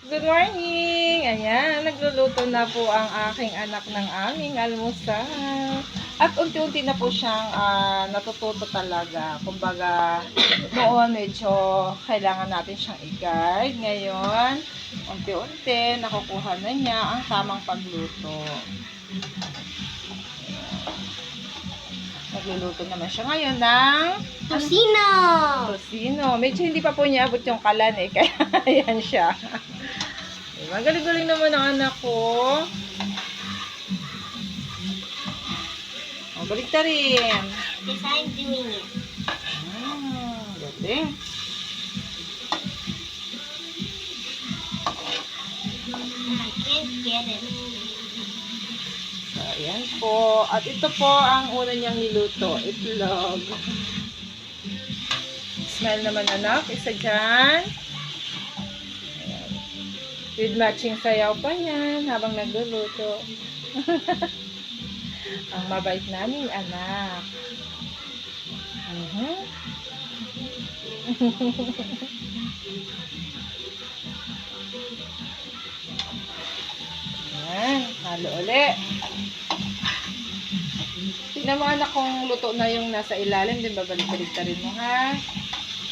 Good morning! Ayan, nagluluto na po ang aking anak ng aming almusal. At unti-unti na po siyang natututo talaga. Kumbaga, noon medyo kailangan natin siyang i-guide. Ngayon, unti-unti nakukuha na niya ang tamang pagluto. Nagluluto naman siya ngayon ng tosino. Medyo hindi pa po niya abot yung kalan eh. Kaya ayan siya. Magaling-galing naman ang anak ko. O, balik ta rin. Yes, I'm doing it. Galing. I can't get it. So, ayan po. At ito po ang una niyang niluto. Itlog. Smile naman anak. Isa dyan. With matching sayaw pa yan habang nagluluto. Ang mabait naming anak. Ayan, halo uli. Tignan mo anak kung luto na yung nasa ilalim, din babalik-balik ta rin mo ha.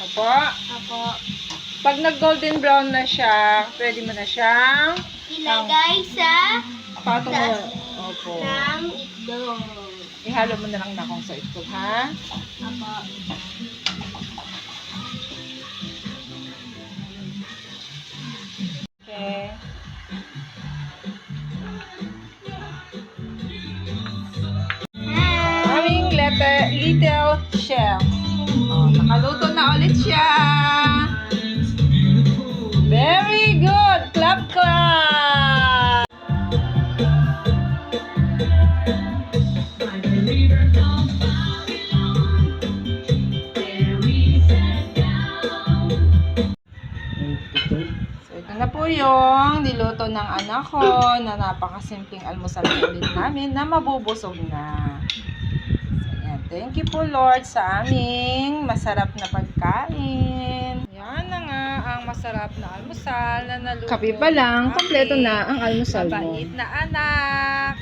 Opo. Ako. Pag nag-golden brown na siya, pwede mo na siyang Ilagay sa patong mo. Opo. ng itlog. Ihalo mo na lang na kung sa itlog, ha? Ako. Okay. Aming little chef. Oh, nakaluto na ulit siya. Very good! Clap, clap! So, ito na po yung niluto ng anak ko na napakasimpleng almusal ulit namin na mabubusog na. So, yan. Thank you po Lord sa aming masarap na pagkain. Yan na nga ang masarap na almusal na naluto. Kape pa lang, kompleto na ang almusal mo. Mabait na anak.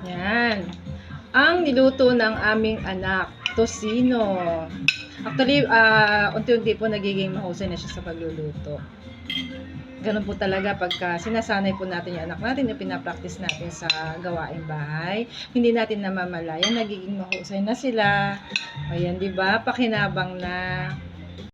Yan. Ang niluto ng aming anak, tosino. Actually, unti-unti po nagiging mahusay na siya sa pagluluto. Ganun po talaga pagka sinasanay po natin yung anak natin, yung pinapractice natin sa gawaing bahay. Hindi natin namamalayan, nagiging mahusay na sila. Ayan, di ba? Pakinabang na.